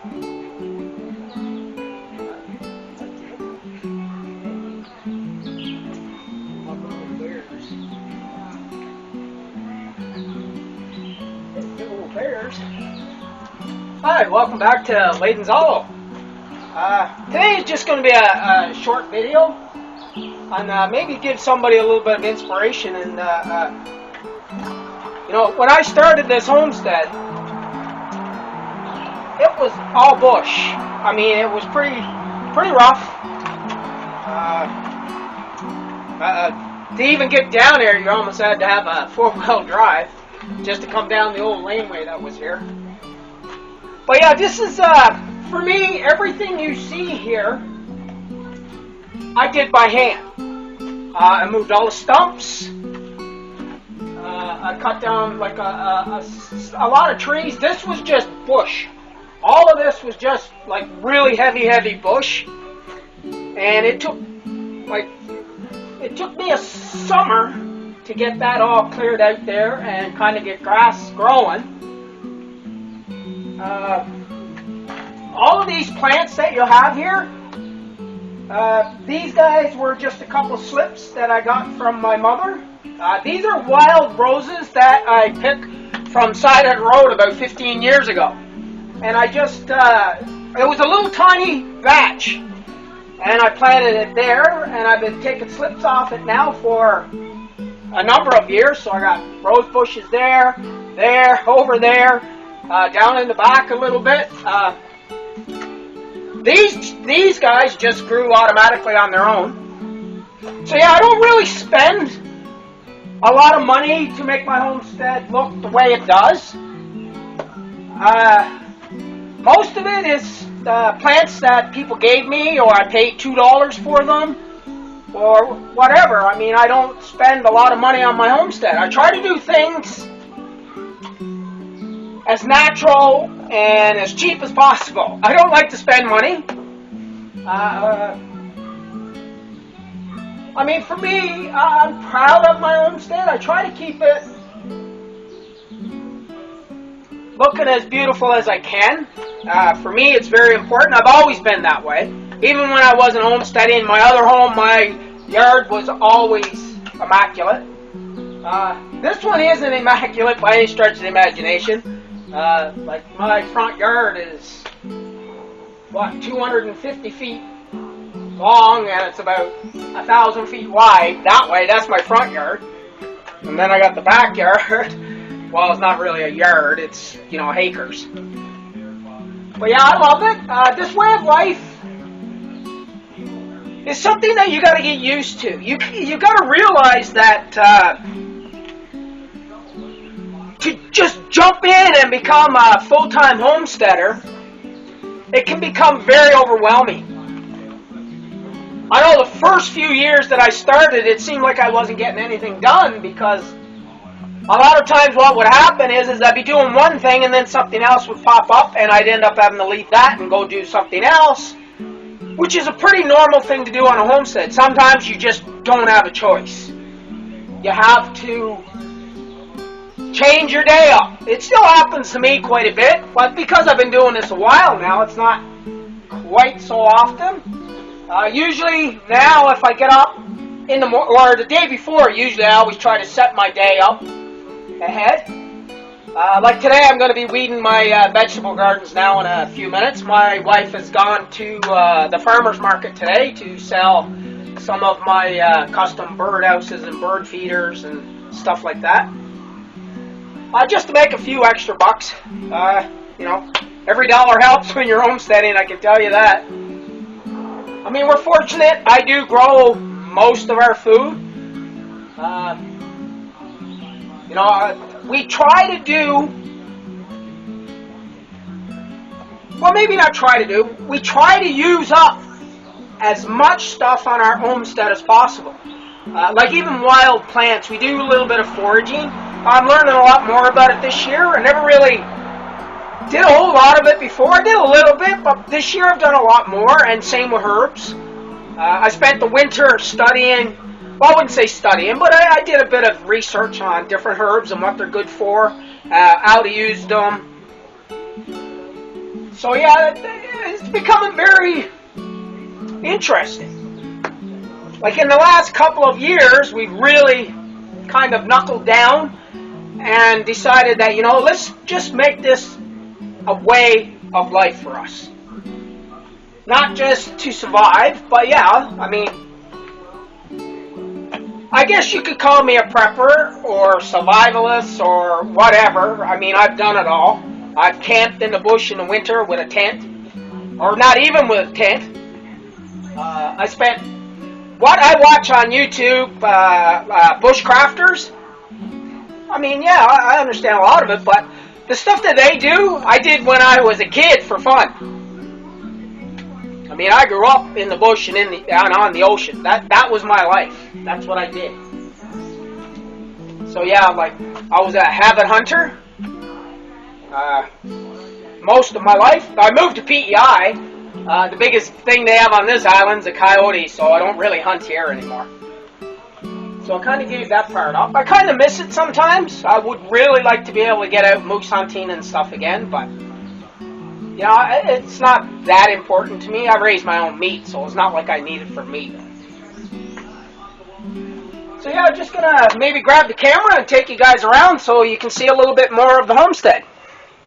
Hi, welcome back to Layden's Hollow. Today is just going to be a short video and maybe give somebody a little bit of inspiration. And you know, when I started this homestead, it was all bush. I mean, it was pretty rough. To even get down there, you almost had to have a four-wheel drive just to come down the old laneway that was here. But yeah, this is, for me, everything you see here, I did by hand. I moved all the stumps. I cut down like a lot of trees. This was just bush. All of this was just like really heavy bush. And it took me a summer to get that all cleared out there and kind of get grass growing. All of these plants that you have here, these guys were just a couple slips that I got from my mother. These are wild roses that I picked from side of the road about 15 years ago. And I just, it was a little tiny batch. And I planted it there, and I've been taking slips off it now for a number of years. So I got rose bushes there, over there. Down in the back a little bit. These guys just grew automatically on their own. So yeah, I don't really spend a lot of money to make my homestead look the way it does. Most of it is plants that people gave me, or I paid $2 for them, or whatever. I mean, I don't spend a lot of money on my homestead. I try to do things as natural and as cheap as possible. I don't like to spend money. I mean, for me, I'm proud of my homestead. I try to keep it looking as beautiful as I can. For me, it's very important. I've always been that way. Even when I wasn't homesteading, my other home, my yard was always immaculate. This one isn't immaculate by any stretch of the imagination. Like my front yard is, 250 feet long, and it's about 1,000 feet wide. That way, that's my front yard. And then I got the backyard. Well, it's not really a yard, it's, acres. But yeah, I love it. This way of life is something that you got to get used to. You got to realize that to just jump in and become a full-time homesteader, it can become very overwhelming. I know the first few years that I started, it seemed like I wasn't getting anything done, because a lot of times what would happen is I'd be doing one thing and then something else would pop up, and I'd end up having to leave that and go do something else, which is a pretty normal thing to do on a homestead. Sometimes you just don't have a choice. You have to change your day up. It still happens to me quite a bit, but because I've been doing this a while now, it's not quite so often. Usually now, if I get up in the or the day before, usually I always try to set my day up ahead. Like today, I'm going to be weeding my vegetable gardens now in a few minutes. My wife has gone to the farmer's market today to sell some of my custom bird houses and bird feeders and stuff like that. Just to make a few extra bucks. Every dollar helps when you're homesteading, I can tell you that. I mean, we're fortunate. I do grow most of our food. We try to do, well, maybe not try to do, we try to use up as much stuff on our homestead as possible. Like even wild plants, we do a little bit of foraging. I'm learning a lot more about it this year. I never really did a whole lot of it before. I did a little bit, but this year I've done a lot more, and same with herbs. I spent the winter studying, well, I wouldn't say studying, but I did a bit of research on different herbs and what they're good for, how to use them. So yeah, it's becoming very interesting. Like in the last couple of years, we've really kind of knuckled down and decided that, let's just make this a way of life for us. Not just to survive, but yeah, I guess you could call me a prepper or survivalist or whatever. I've done it all. I've camped in the bush in the winter with a tent, or not even with a tent. I spent what I watch on YouTube, bushcrafters. I understand a lot of it, but the stuff that they do, I did when I was a kid for fun. I grew up in the bush and on the ocean. That was my life. That's what I did. So yeah, I was a habit hunter most of my life. I moved to PEI. The biggest thing they have on this island is a coyote, so I don't really hunt here anymore. So I kind of gave that part up. I kind of miss it sometimes. I would really like to be able to get out moose hunting and stuff again, but it's not that important to me. I raise my own meat, so it's not like I need it for meat. So yeah, I'm just going to maybe grab the camera and take you guys around so you can see a little bit more of the homestead.